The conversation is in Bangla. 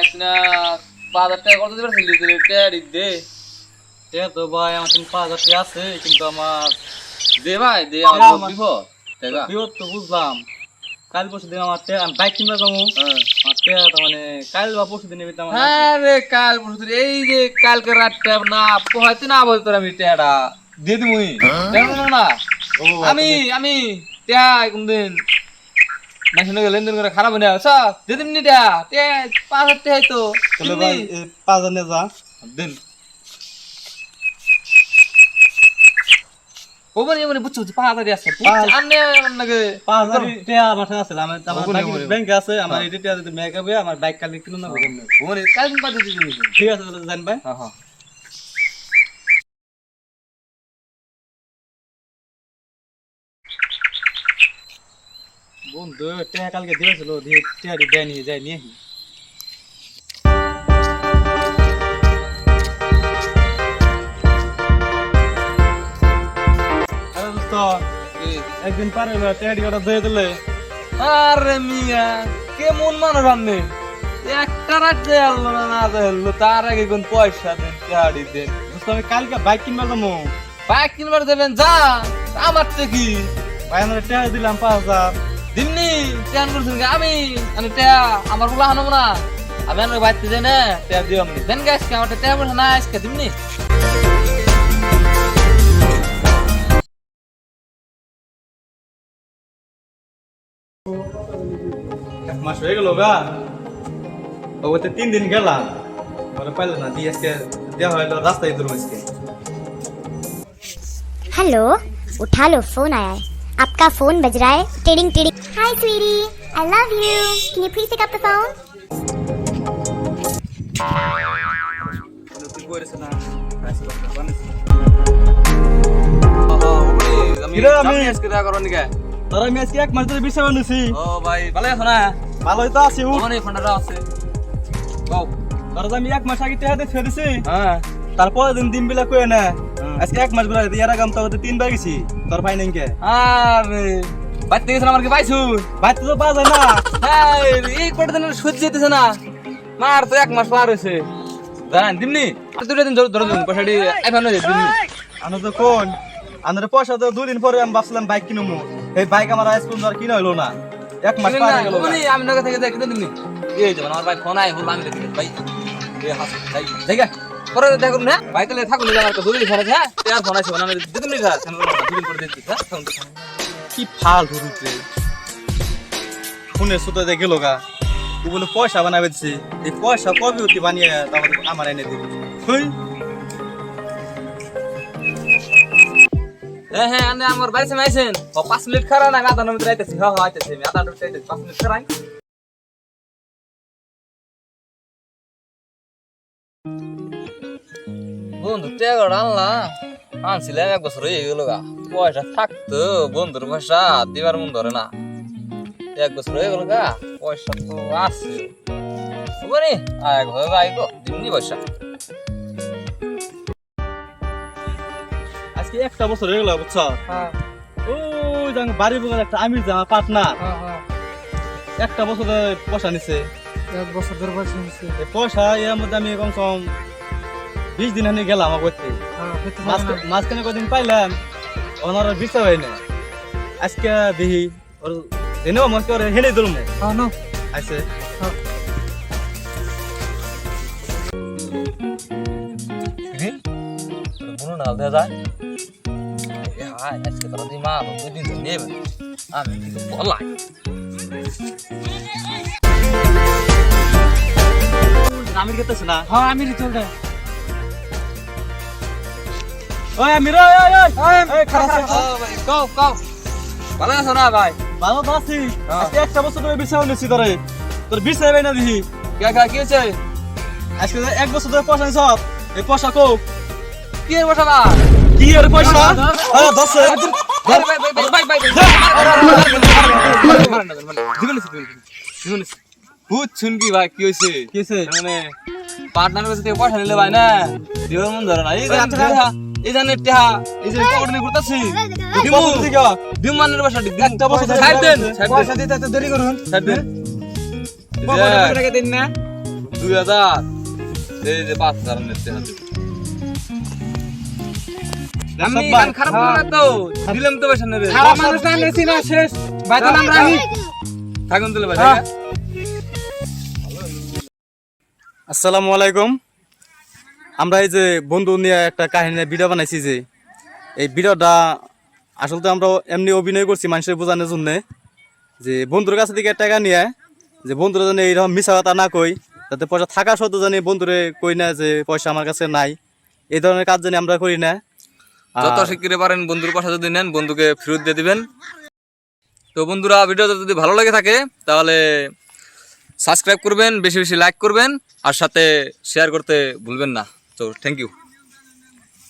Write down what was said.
ভাই তুই না 5000 টাকা কত দিবার ছিলি তুই টেডি দে তো ভাই আমার 5,000 টাকা আছে কিন্তু আমার দে ভাই দে আমার দিব টাকা বিপদ তো বুঝলাম কাল পরশু দিন আমার আমি বাইক কিনবা যাবো আমার টাকা মানে কাল বা পরশু দিন নিবি আমার হ্যাঁ রে কাল পরশু এই যে কালকে রাতটা না পোহাইতে না বলতো আমি টাকাটা দিয়ে দিমুই জানো না আমি আমি টাকা কোনদিন মেশিনে লেনদেন করে খারাপ হয়ে আচ্ছা দিয়ে দিমনি টাকা 5,000 টাকা তো তাহলে ভাই 5,000 নে যা দিন ওবনি ওবনি বুঝছো 5,000 আছে আমনে নাকি 5,000 টাকা আমার কাছে আছে আমার ব্যাংকে আছে আমার এই টাকা যদি মেকআপ হয়ে আমার বাইক কাল কিনো না ওবনি কাল দিন পাতে দিবি ঠিক আছে তাহলে জান ভাই হ্যাঁ হ্যাঁ বন্ধু টাকা কালকে দিয়েছিল দিয়ে টাকা দিয়ে নিয়ে যাই নিয়ে একদিন পারে টাকা দিয়ে দিলে আরে মিয়া কেমন মানুষ আপনি একটা রাত দেয়াল না দেয়াল তার আগে কোন পয়সা দেন গাড়ি দেন আমি কালকে বাইক কিনবা যাবো বাইক কিনবার দেবেন যা আমার তো কি ভাই আমরা টাকা দিলাম 5,000 দিমনি টেন করছেন আমি আমি টেয়া আমার গুলা হানব না আমি আমার বাইতে যাই না টেয়া দিও আমি দেন গাছ আমার টেয়া বলছে না আজকে দিমনি এক মাস হয়ে গেল গা ওতে 3 দিন গেলাম ওরা পাইলো না দিয়ে আজকে দেওয়া হলো রাস্তায় দূর আজকে हेलो उठा लो फोन आया है आपका फोन बज रहा है टिडिंग टिडिंग hi sweetie I love you can you please pick up the phone তুই কইরেছ না আজকে বানাইছিস আমি আজকে দেখা করো নিকে তোরা আমি আজকে এক মাস ধরে বিষয় বানাইছি ও ভাই ভালো আছো না ভালোই তো আছি অনেক ফোনটা আছে কও তোরা আমি এক মাস আগে টাকা দিয়ে ছেড়ে দিছি হ্যাঁ তারপর দিন বিলা কই না আজকে এক মাস ঘুরে এর আগাম তো 3 বার গেছি তোর ভাই নাই কে আরে বাইতে গেছ আমার কি পাইছু ভাই তো পাওয়া যায় না হ্যাঁ এই কটা দিন সহ্য যেতেছে না মার তো এক মাস পার হয়েছে জানেন দিমনি দুটো দিন ধরে দিন পয়সাটি আইফোন হয়ে দিমনি আনো তো কোন আনার পয়সা তো 2 দিন পরে আমি ভাবছিলাম বাইক কিনবো এই বাইক আমার আজ পর্যন্ত আর কিনা হলো না এক মাস পার হয়ে গেল আমি নগদ থেকে দেখতে দিমনি এই যে আমার ভাই ফোন আই হল আমি দেখি ভাই এই হাস ভাই দেখা পরে দেখো না ভাই তাহলে থাকুন আমার তো দুদিন ফোন আছে হ্যাঁ আর ফোন আছে আমি দিদিন না দুদিন পরে দেখি হ্যাঁ কি ফাল ধরুতে ফোনে সুতো দেখে লোগা ও বলে পয়সা বানাবে দিছে এই পয়সা কবে উঠি বানিয়ে তারপর আমার এনে দিবি হই হ্যাঁ হ্যাঁ আমি আমার বাইসে আইছেন 5 মিনিট খারা না আধা মিনিট আইতেছি হ্যাঁ হ্যাঁ আইতেছি আমি আধা মিনিট আইতেছি 5 মিনিট খারাই বন্ধু টেগড় আনলাম আনছিলাম 1 বছর হয়ে গেল গা পয়সা থাকতো বন্ধুর পয়সা দিবার মন ধরে না 1 বছর হয়ে গেল গা পয়সা তো আছে বুঝলি আয় ঘরে আইগো দিমনি পয়সা আজকে একটা বছর হয়ে গেল বুঝছো হ্যাঁ ওই জান বাড়ি বগল একটা আমির জামা পার্টনার হ্যাঁ হ্যাঁ একটা বছর পয়সা নিছে 1 বছর ধরে পয়সা নিছে এই পয়সা এর মধ্যে আমি কম 20 দিন হানি গেলাম করতে মাঝখানে কদিন পাইলাম ওনার বিষয় হয় না আজকে দেখি ওর এনেও মনে করে হেনে দিলাম হ্যাঁ নো আইছে বুনো না দে যায় এ হাই আজকে তোরা দি মা 2 দিন ধরে নেবে আমি কিন্তু বলাই আমির কেতেছ না হ্যাঁ আমি রিচল দে ওই আমির ওই ওই ওই খারাপ ভাই কও কও ভালো আছো না ভাই ভালো তো আছি আজকে একটা বছর ধরে বিষয় নিছি তোরে তোর বিষয় ভাই না দেখি কে কি হচ্ছে আজকে 1 বছর ধরে পয়সা নিছ এই পয়সা কো কি এর বসা না কি এর পয়সা আরে 10 ভাই বুঝছুন কি ভাই কি হইছে কিছে মানে পার্টনার কাছে থেকে পয়সা নিলে ভাই না দিবার মন ধরে না এই জানে টেহা এই যে পকেটে ঘুরতাছি দিম মানের বসা একটা বছর ছাড় দেন পয়সা দিতে এত দেরি করুন ছাড় দেন টাকা দিন না 2000 এই যে 5000 নিতে হবে আমি ভাই, খারাপ করে তো দিলাম তো পয়সা নেবে খারাপ মানুষ না নেছি না শেষ ভাই তাহলে আমরা আহি থাকুন তাহলে ভাই হ্যাঁ। আসসালামু আলাইকুম। আমরা এই যে বন্ধু নিয়ে একটা কাহিনী ভিডিও বানাইছি, যে এই ভিডিওটা আসলে আমরা এমনি অভিনয় করছি মানুষের বোঝানোর জন্য, যে বন্ধুর কাছে থেকে টাকা নিয়ে যে বন্ধুরা জানি এইরকম মিশা কথা না কই, যাতে পয়সা থাকা সত্ত্বেও জানি বন্ধুরে কই না যে পয়সা আমার কাছে নাই, এই ধরনের কাজ জানি আমরা করি না। যত শিগগিরই পারেন বন্ধুর পয়সা যদি নেন বন্ধুকে ফেরত দিয়ে দিবেন। তো বন্ধুরা ভিডিওটা যদি ভালো লাগে থাকে তাহলে সাবস্ক্রাইব করবেন, বেশি বেশি লাইক করবেন, আর সাথে শেয়ার করতে ভুলবেন না। তো থ্যাংক ইউ।